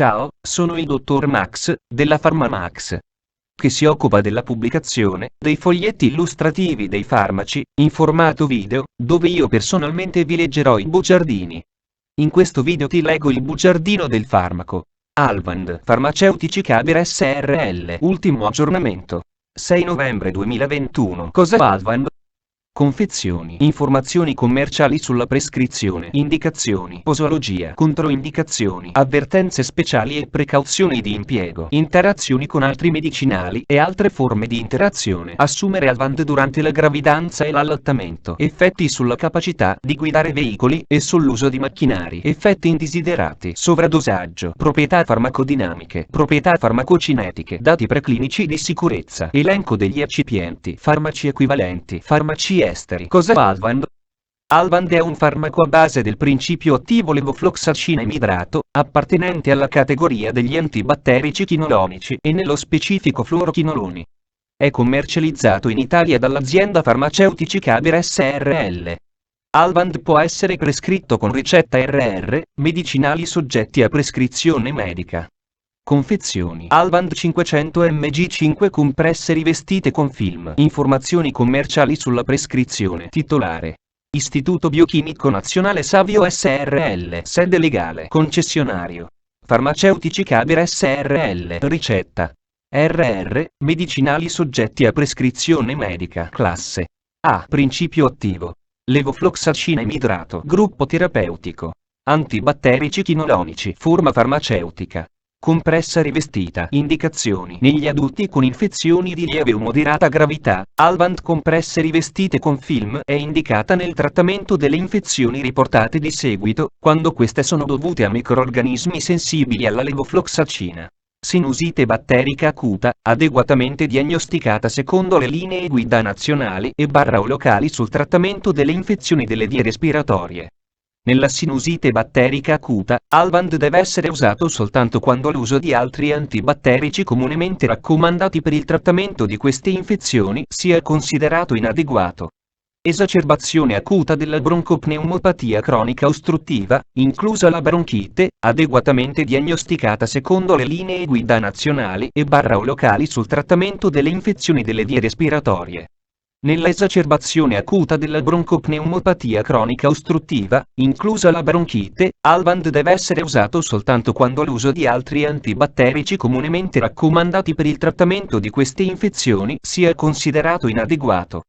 Ciao, sono il dottor Max, della PharmaMax, che si occupa della pubblicazione dei foglietti illustrativi dei farmaci, in formato video, dove io personalmente vi leggerò i bugiardini. In questo video ti leggo il bugiardino del farmaco. Alvand Farmaceutici Cabir SRL. Ultimo aggiornamento. 6 novembre 2021. Cosa fa Alvand? Confezioni. Informazioni commerciali sulla prescrizione. Indicazioni. Posologia. Controindicazioni. Avvertenze speciali e precauzioni di impiego. Interazioni con altri medicinali e altre forme di interazione. Assumere Alvand durante la gravidanza e l'allattamento. Effetti sulla capacità di guidare veicoli e sull'uso di macchinari. Effetti indesiderati. Sovradosaggio. Proprietà farmacodinamiche. Proprietà farmacocinetiche. Dati preclinici di sicurezza. Elenco degli eccipienti. Farmaci equivalenti. Farmaci esteri. Cos'è Alvand? Alvand è un farmaco a base del principio attivo levofloxacina amidrato, appartenente alla categoria degli antibatterici quinolonici e nello specifico fluorochinoloni. È commercializzato in Italia dall'azienda Farmaceutici Cabir SRL. Alvand può essere prescritto con ricetta RR, medicinali soggetti a prescrizione medica. Confezioni. Alvand 500 mg 5 compresse rivestite con film. Informazioni commerciali sulla prescrizione. Titolare: Istituto Biochimico Nazionale Savio SRL. Sede legale. Concessionario: Farmaceutici Cabir SRL. Ricetta: RR, medicinali soggetti a prescrizione medica. Classe A. Principio attivo: levofloxacina amidrato. Gruppo terapeutico: antibatterici quinolonici. Forma farmaceutica: compressa rivestita. Indicazioni: negli adulti con infezioni di lieve o moderata gravità. Alvand compresse rivestite con film è indicata nel trattamento delle infezioni riportate di seguito, quando queste sono dovute a microrganismi sensibili alla levofloxacina. Sinusite batterica acuta, adeguatamente diagnosticata secondo le linee guida nazionali e/o locali sul trattamento delle infezioni delle vie respiratorie. Nella sinusite batterica acuta, Alvand deve essere usato soltanto quando l'uso di altri antibatterici comunemente raccomandati per il trattamento di queste infezioni sia considerato inadeguato. Esacerbazione acuta della broncopneumopatia cronica ostruttiva, inclusa la bronchite, adeguatamente diagnosticata secondo le linee guida nazionali e/o locali sul trattamento delle infezioni delle vie respiratorie. Nella esacerbazione acuta della broncopneumopatia cronica ostruttiva, inclusa la bronchite, Alvand deve essere usato soltanto quando l'uso di altri antibatterici comunemente raccomandati per il trattamento di queste infezioni sia considerato inadeguato.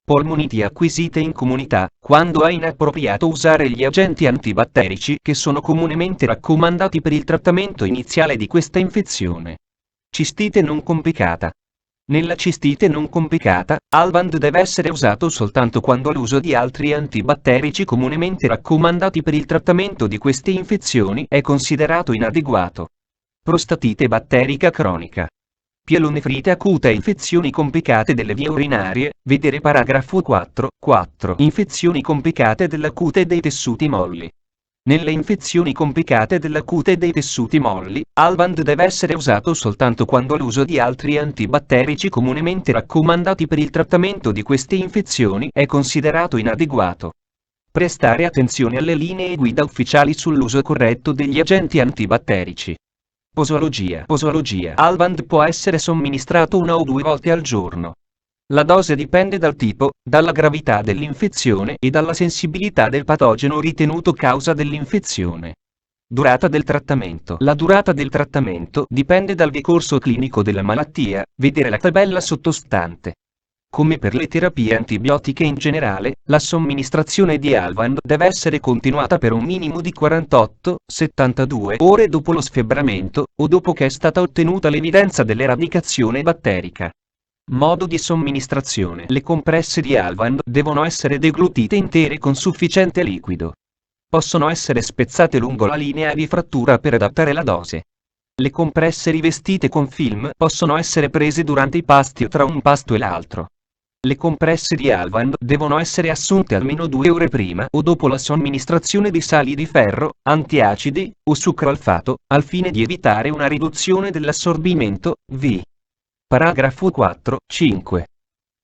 Polmoniti acquisite in comunità, quando è inappropriato usare gli agenti antibatterici che sono comunemente raccomandati per il trattamento iniziale di questa infezione. Cistite non complicata. Nella cistite non complicata, Alvand deve essere usato soltanto quando l'uso di altri antibatterici comunemente raccomandati per il trattamento di queste infezioni è considerato inadeguato. Prostatite batterica cronica. Pielonefrite acuta e infezioni complicate delle vie urinarie, vedere paragrafo 4. Infezioni complicate della cute e dei tessuti molli. Nelle infezioni complicate della cute e dei tessuti molli, Alvand deve essere usato soltanto quando l'uso di altri antibatterici comunemente raccomandati per il trattamento di queste infezioni è considerato inadeguato. Prestare attenzione alle linee guida ufficiali sull'uso corretto degli agenti antibatterici. Posologia. Alvand può essere somministrato 1 o 2 volte al giorno. La dose dipende dal tipo, dalla gravità dell'infezione e dalla sensibilità del patogeno ritenuto causa dell'infezione. Durata del trattamento. La durata del trattamento dipende dal decorso clinico della malattia, vedere la tabella sottostante. Come per le terapie antibiotiche in generale, la somministrazione di Alvand deve essere continuata per un minimo di 48-72 ore dopo lo sfebramento, o dopo che è stata ottenuta l'evidenza dell'eradicazione batterica. Modo di somministrazione. Le compresse di Alvand devono essere deglutite intere con sufficiente liquido. Possono essere spezzate lungo la linea di frattura per adattare la dose. Le compresse rivestite con film possono essere prese durante i pasti o tra un pasto e l'altro. Le compresse di Alvand devono essere assunte almeno 2 ore prima o dopo la somministrazione di sali di ferro, antiacidi o sucralfato, al fine di evitare una riduzione dell'assorbimento, v. Paragrafo 4.5.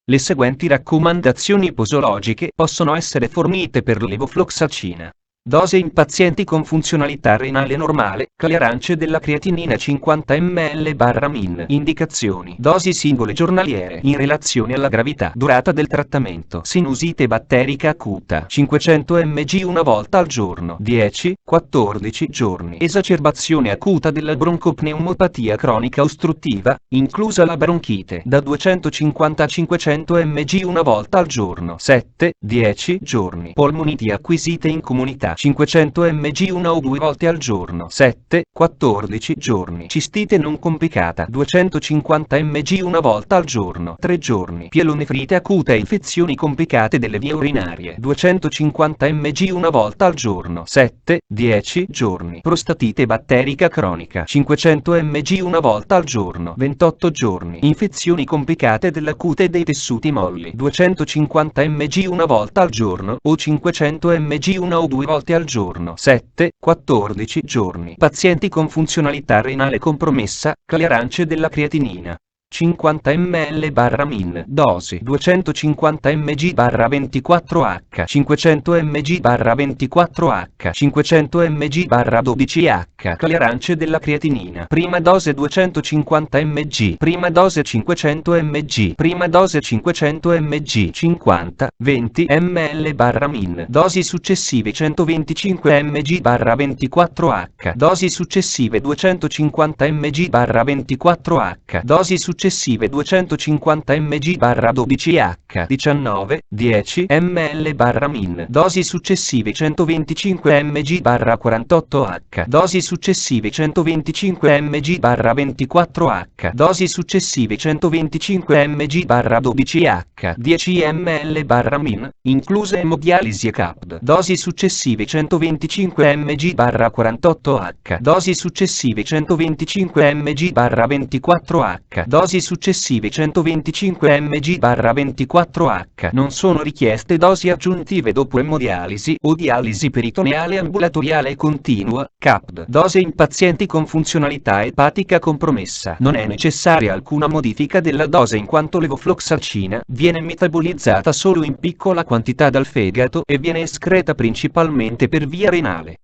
Le seguenti raccomandazioni posologiche possono essere fornite per levofloxacina. Dose in pazienti con funzionalità renale normale, clearance della creatinina 50 ml/min. Indicazioni. Dosi singole giornaliere in relazione alla gravità. Durata del trattamento. Sinusite batterica acuta 500 mg una volta al giorno 10-14 giorni. Esacerbazione acuta della broncopneumopatia cronica ostruttiva, inclusa la bronchite, da 250 a 500 mg una volta al giorno 7-10 giorni. Polmoniti acquisite in comunità 500 mg una o due volte al giorno 7-14 giorni. Cistite non complicata 250 mg una volta al giorno 3 giorni. Pielonefrite acuta e infezioni complicate delle vie urinarie 250 mg una volta al giorno 7-10 giorni. Prostatite batterica cronica 500 mg una volta al giorno 28 giorni. Infezioni complicate dell'acute dei tessuti molli 250 mg una volta al giorno o 500 mg una o due volte al giorno 7-14 giorni. Pazienti con funzionalità renale compromessa, clearance della creatinina 50 ml/min. Dosi 250 mg/24h, 500 mg/24h, 500 mg/12h. Clearance della creatinina. Prima dose 250 mg, prima dose 500 mg, prima dose 500 mg, 50-20 ml/min. Dosi successive 125 mg/24h, dosi successive 250 mg/24h, dosi successive 250 mg/12h, 19-10 ml/min. Dosi successive 125 mg/48h, dosi successive 125 mg/24h, dosi successive 125 mg/12h, 10 ml/min, incluse emodialisi e CAPD. Dosi successive 125 mg/48h, dosi successive 125 mg/24h, dosi successive 125 mg/24h. Non sono richieste dosi aggiuntive dopo emodialisi o dialisi peritoneale ambulatoriale continua, CAPD. Dose in pazienti con funzionalità epatica compromessa. Non è necessaria alcuna modifica della dose in quanto levofloxacina viene metabolizzata solo in piccola quantità dal fegato e viene escreta principalmente per via renale.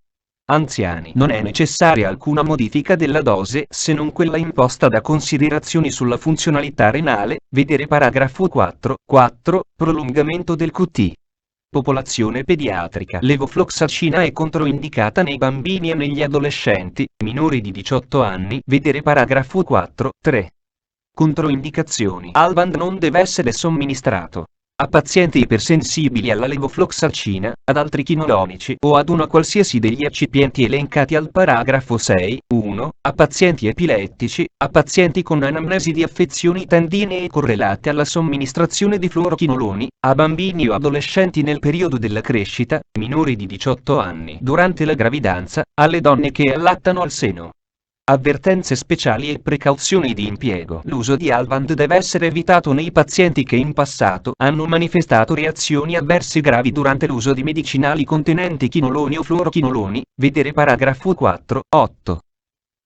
Anziani. Non è necessaria alcuna modifica della dose se non quella imposta da considerazioni sulla funzionalità renale, vedere paragrafo 4, prolungamento del QT. Popolazione pediatrica. Levofloxacina è controindicata nei bambini e negli adolescenti, minori di 18 anni, vedere paragrafo 4, 3. Controindicazioni. Alvand non deve essere somministrato a pazienti ipersensibili alla levofloxacina, ad altri chinolonici o ad una qualsiasi degli eccipienti elencati al paragrafo 6, 1, a pazienti epilettici, a pazienti con anamnesi di affezioni tendinee correlate alla somministrazione di fluorochinoloni, a bambini o adolescenti nel periodo della crescita, minori di 18 anni, durante la gravidanza, alle donne che allattano al seno. Avvertenze speciali e precauzioni di impiego. L'uso di Alvand deve essere evitato nei pazienti che in passato hanno manifestato reazioni avverse gravi durante l'uso di medicinali contenenti chinoloni o fluorochinoloni, vedere paragrafo 4, 8.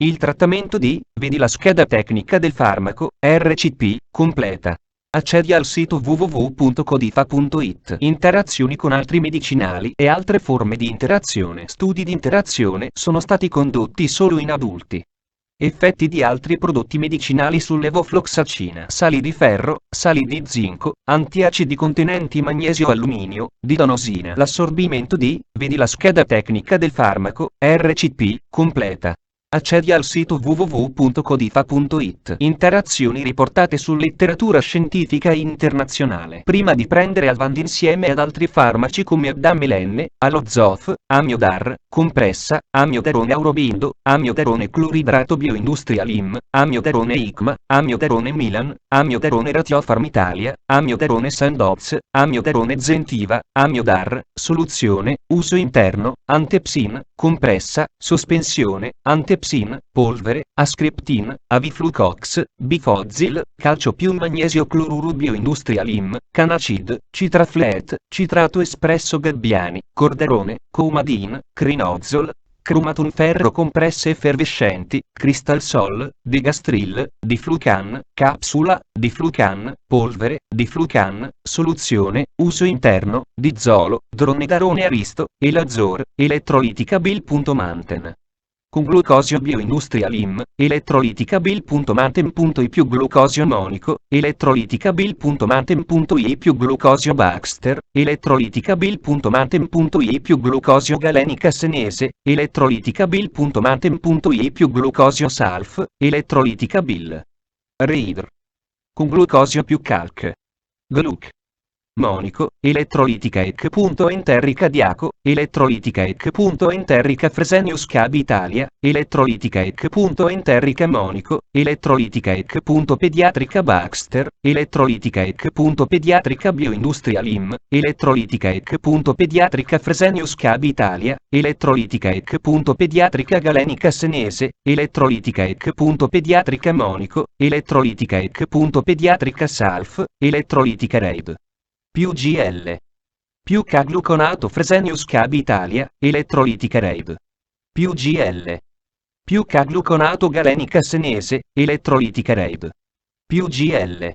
Il trattamento di, vedi la scheda tecnica del farmaco, RCP, completa. Accedi al sito www.codifa.it. Interazioni con altri medicinali e altre forme di interazione. Studi di interazione sono stati condotti solo in adulti. Effetti di altri prodotti medicinali sull'levofloxacina. Sali di ferro, sali di zinco, antiacidi contenenti magnesio alluminio, didonosina. L'assorbimento di, vedi la scheda tecnica del farmaco, RCP, completa. Accedi al sito www.codifa.it. Interazioni riportate su letteratura scientifica internazionale. Prima di prendere Alvand insieme ad altri farmaci come Adamelenne, Alozof, Amiodar, Compressa, Amiodarone Aurobindo, Amiodarone Cloridrato Bioindustrial IM, Amiodarone ICMA, Amiodarone Milan, Amiodarone Ratiofarm Italia, Amiodarone Sandoz, Amiodarone Zentiva, Amiodar, soluzione, uso interno, Antepsin, compressa, sospensione, Antepsin, polvere, Ascriptin, Aviflucox, Bifozil, calcio più magnesio cloruro Bioindustrial IM, Canacid, Citraflet, citrato espresso gabbiani, Cordarone, Coumadin, Crinozol, Chromaton ferro compresse effervescenti, Crystal Sol, Digastril, Diflucan, capsula, Diflucan, polvere, Diflucan, soluzione, uso interno, Dizolo, Dronedarone Aristo, Elazor, elettrolitica Bil.Manten. Con glucosio bioindustrial IM, elettrolitica Bil.Manten.I più glucosio monico, elettrolitica Bil.Manten.I più glucosio Baxter, elettrolitica Bil.Manten.I più glucosio galenica senese, elettrolitica Bil.Manten.I più glucosio Salf, elettrolitica Bil. Reidr. Con glucosio più calc. Gluc. Monico, elettrolitica ec.enterrica Diaco, elettrolitica ec.enterrica Fresenius Cab Italia, elettrolitica ec.enterrica Monico, elettrolitica ec.pediatrica Baxter, elettrolitica ec.pediatrica Bioindustrial IM, elettrolitica ec.pediatrica Fresenius Cab Italia, elettrolitica ec.pediatrica Galenica Senese, elettrolitica ec.pediatrica Monico, elettrolitica ec.pediatrica Salf, elettrolitica Reid. Più GL. Più K-gluconato Fresenius Cab Italia, elettrolitica Reid. Più GL. Più K-gluconato Galenica Senese, elettrolitica Reid. Più GL.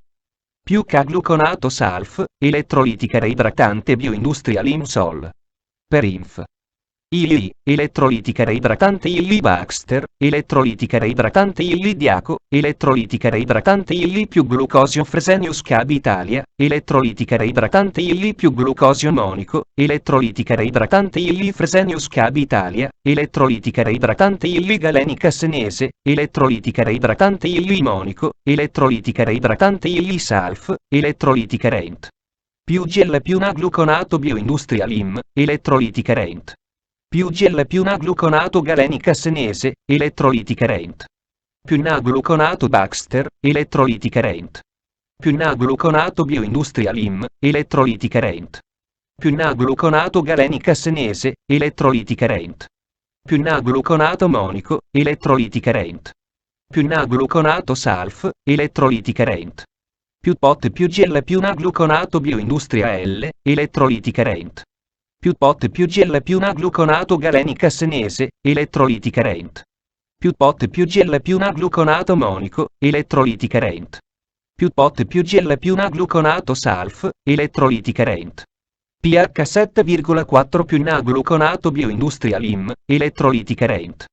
Più K-gluconato Salf, elettrolitica reidratante Bioindustrial IMSOL. Per INF. ILI, elettrolitica reidratante ILI Baxter, elettrolitica reidratante ILI Diaco, elettrolitica reidratante ILI più glucosio Fresenius Cab Italia, elettrolitica reidratante ILI più glucosio monico, elettrolitica reidratante ILI Fresenius Cab Italia, elettrolitica reidratante ILI Galenica Senese, elettrolitica reidratante ILI monico, elettrolitica reidratante ILI Salf, elettrolitica Rent. Più GL più NA-gluconato Bioindustrial IM, elettrolitica Rent. Più GL più NA-gluconato Galenica Senese, elettrolitica Rent. Più NA-gluconato Baxter, elettrolitica Rent. Più NA-gluconato Bioindustrial IM, elettrolitica Rent. Più NA-gluconato Galenica Senese, elettrolitica Rent. Più NA-gluconato Monico, elettrolitica Rent. Più NA-gluconato Salf, elettrolitica Rent. Più POT più GL più NA-gluconato Bioindustria L, elettrolitica Rent. Più POT più GL più NA-gluconato Galenica Senese, elettrolitica Rent. Più POT più GL più NA-gluconato Monico, elettrolitica Rent. Più POT più GL più NA-gluconato Salf, elettrolitica Rent. pH 7,4 più NA-gluconato Bioindustrial IM, elettrolitica Rent.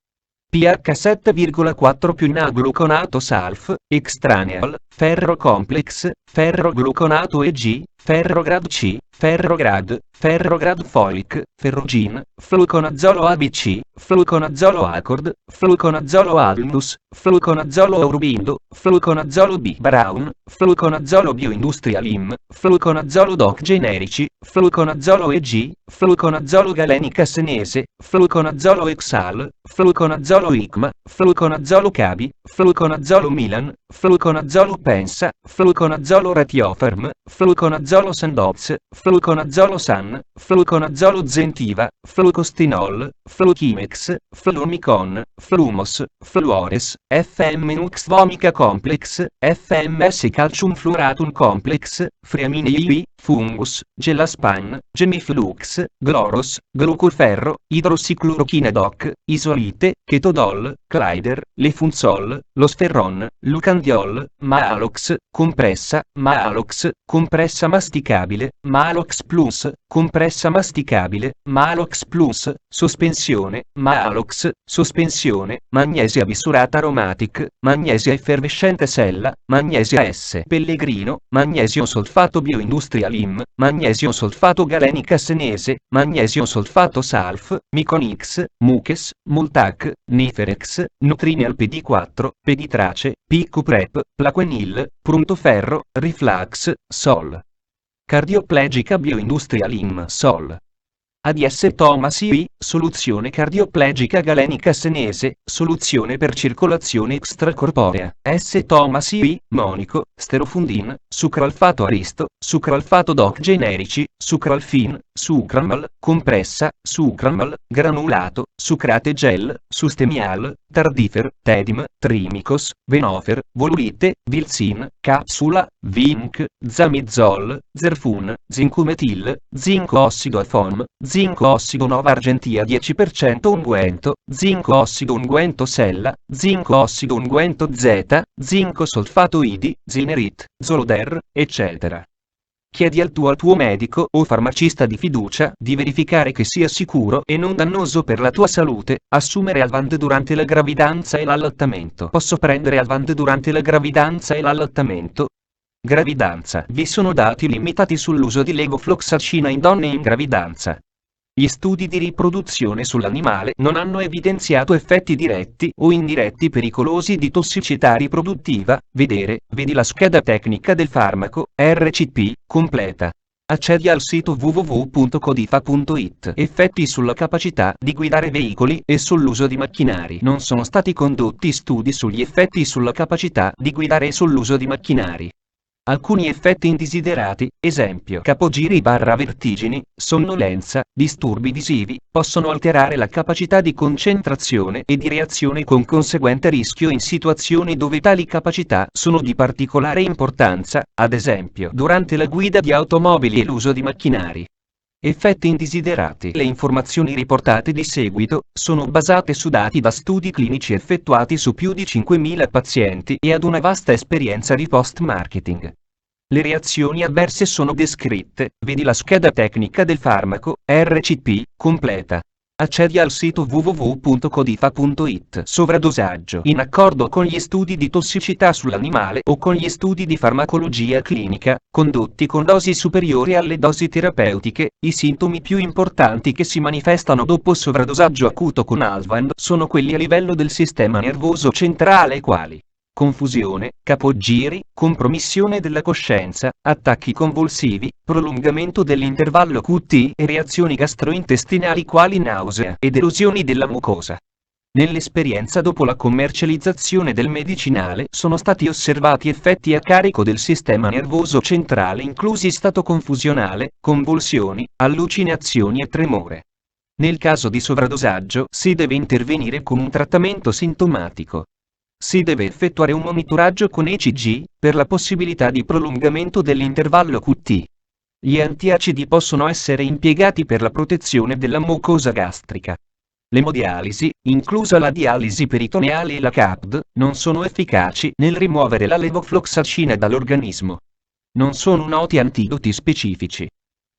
pH 7,4 più NA-gluconato Salf, extraneal, ferro complex, ferro gluconato EG, ferrograd C, ferrograd, ferrograd folic, ferrogin, fluconazolo ABC, fluconazolo Accord, fluconazolo Alnus, fluconazolo Aurobindo, fluconazolo B Brown, fluconazolo Bioindustrial IM, fluconazolo Doc generici, fluconazolo EG, fluconazolo Galenica Senese, fluconazolo Exal, fluconazolo ICMA, fluconazolo Cabi, fluconazolo Milan, fluconazolo Pensa, fluconazolo Ratiofarm, fluconazolo Sandoz, fluconazolo San, fluconazolo Zentiva, flucostinol, fluchimex, flumicon, flumos, fluores, FM-Nux Vomica Complex, FMS Calcium Fluoratum Complex, Freamine IV, Fungus, Gelaspan, Gemiflux, Gloros, Glucoferro, Idrossiclorochina Doc, Isolite, Ketodol, Clyder, Lefunzol, Losferron, Lucandiol, Maalox, compressa, Maalox, compressa masticabile, Maalox Plus, compressa masticabile, Maalox Plus, sospensione, Maalox, sospensione, magnesia bisurata aromatic, magnesia effervescente sella, magnesia S. Pellegrino, magnesio solfato bioindustrial IM, magnesio solfato galenica senese, magnesio solfato Salf, Miconix, Muches, Multac, Niferex, Nutrinial PD4, Peditrace, Picoprep, Plaquenil, Pruntoferro, Riflax, Sol. Cardioplegica bioindustrial IM Sol. ADS Thomas IV, soluzione cardioplegica galenica senese, soluzione per circolazione extracorporea. S. Thomas IV, monico, sterofundin, sucralfato aristo, sucralfato doc generici, sucralfin, sucramal, compressa, sucramal, granulato, sucrate gel, sustemial, tardifer, tedim, trimicos, venofer, volurite, vilsin, capsula, vinc, zamizol, zerfun, zincumetil, zinco ossido afon, zinco ossido Nova Argentia 10% unguento, zinco ossido unguento Sella, zinco ossido unguento Z, zinco solfato ID, Zinerit, Zoloder, eccetera. Chiedi al tuo medico o farmacista di fiducia di verificare che sia sicuro e non dannoso per la tua salute assumere Alvand durante la gravidanza e l'allattamento. Posso prendere Alvand durante la gravidanza e l'allattamento? Gravidanza. Vi sono dati limitati sull'uso di levofloxacina in donne in gravidanza. Gli studi di riproduzione sull'animale non hanno evidenziato effetti diretti o indiretti pericolosi di tossicità riproduttiva. Vedi la scheda tecnica del farmaco, RCP, completa. Accedi al sito www.codifa.it. Effetti sulla capacità di guidare veicoli e sull'uso di macchinari. Non sono stati condotti studi sugli effetti sulla capacità di guidare e sull'uso di macchinari. Alcuni effetti indesiderati, esempio capogiri/vertigini, sonnolenza, disturbi visivi, possono alterare la capacità di concentrazione e di reazione con conseguente rischio in situazioni dove tali capacità sono di particolare importanza, ad esempio durante la guida di automobili e l'uso di macchinari. Effetti indesiderati. Le informazioni riportate di seguito sono basate su dati da studi clinici effettuati su più di 5.000 pazienti e ad una vasta esperienza di post-marketing. Le reazioni avverse sono descritte, vedi la scheda tecnica del farmaco, RCP, completa. Accedi al sito www.codifa.it. Sovradosaggio. In accordo con gli studi di tossicità sull'animale o con gli studi di farmacologia clinica, condotti con dosi superiori alle dosi terapeutiche, i sintomi più importanti che si manifestano dopo sovradosaggio acuto con Alvand sono quelli a livello del sistema nervoso centrale quali confusione, capogiri, compromissione della coscienza, attacchi convulsivi, prolungamento dell'intervallo QT e reazioni gastrointestinali quali nausea ed erosioni della mucosa. Nell'esperienza dopo la commercializzazione del medicinale sono stati osservati effetti a carico del sistema nervoso centrale inclusi stato confusionale, convulsioni, allucinazioni e tremore. Nel caso di sovradosaggio si deve intervenire con un trattamento sintomatico. Si deve effettuare un monitoraggio con ECG per la possibilità di prolungamento dell'intervallo QT. Gli antiacidi possono essere impiegati per la protezione della mucosa gastrica. L'emodialisi, inclusa la dialisi peritoneale e la CAPD, non sono efficaci nel rimuovere la levofloxacina dall'organismo. Non sono noti antidoti specifici.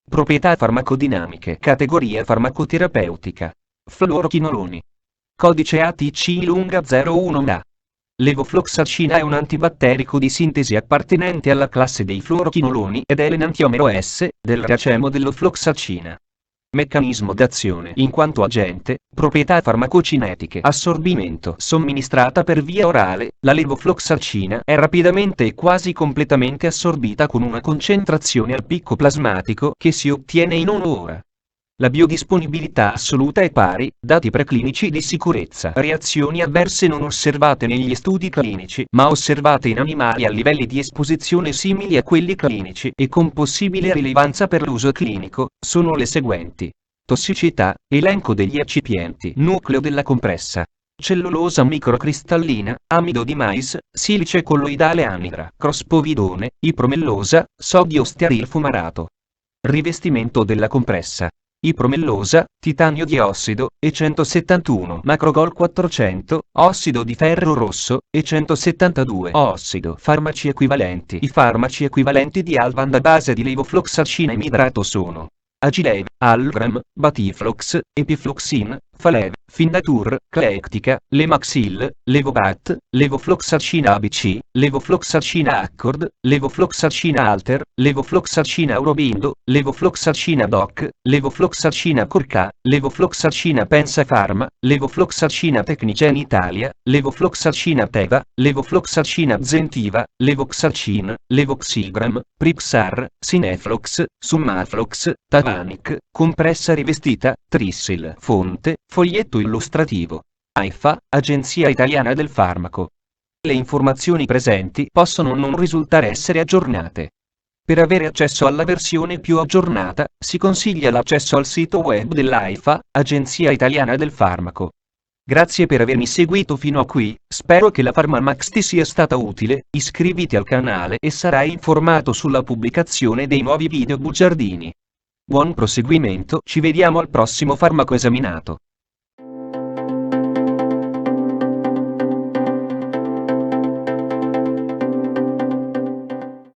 Proprietà farmacodinamiche. Categoria farmacoterapeutica. Fluorochinoloni. Codice ATC lunga 01A. Levofloxacina è un antibatterico di sintesi appartenente alla classe dei fluorochinoloni ed è l'enantiomero S del racemo dell'ofloxacina. Meccanismo d'azione. In quanto agente, proprietà farmacocinetiche. Assorbimento. Somministrata per via orale, la levofloxacina è rapidamente e quasi completamente assorbita con una concentrazione al picco plasmatico che si ottiene in un'ora. La biodisponibilità assoluta è pari, dati preclinici di sicurezza. Reazioni avverse non osservate negli studi clinici, ma osservate in animali a livelli di esposizione simili a quelli clinici e con possibile rilevanza per l'uso clinico, sono le seguenti. Tossicità, elenco degli eccipienti. Nucleo della compressa. Cellulosa microcristallina, amido di mais, silice colloidale anidra, crospovidone, ipromellosa, sodio stearilfumarato. Rivestimento della compressa. Ipromellosa, titanio diossido, E171, macrogol 400, ossido di ferro rosso, E172, ossido. Farmaci equivalenti. I farmaci equivalenti di Alvand a base di levofloxacina emidrato sono Agilev, Algram, Batiflox, Epifloxin, Falev, Findatur, Cleectica, Lemaxil, Levobat, Levofloxacina ABC, Levofloxacina Accord, Levofloxacina Alter, Levofloxacina Aurobindo, Levofloxacina Doc, Levofloxacina Corca, Levofloxacina Pensafarma, Levofloxacina Tecnicen Italia, Levofloxacina Teva, Levofloxacina Zentiva, Levoxacin, Levoxigram, Pripsar, Sineflox, Summaflox, Tavanic, compressa rivestita, Trissil. Fonte, foglietto illustrativo. AIFA, Agenzia Italiana del Farmaco. Le informazioni presenti possono non risultare essere aggiornate. Per avere accesso alla versione più aggiornata, si consiglia l'accesso al sito web dell'AIFA, Agenzia Italiana del Farmaco. Grazie per avermi seguito fino a qui, spero che la PharmaMax ti sia stata utile, iscriviti al canale e sarai informato sulla pubblicazione dei nuovi video bugiardini. Buon proseguimento, ci vediamo al prossimo farmaco esaminato.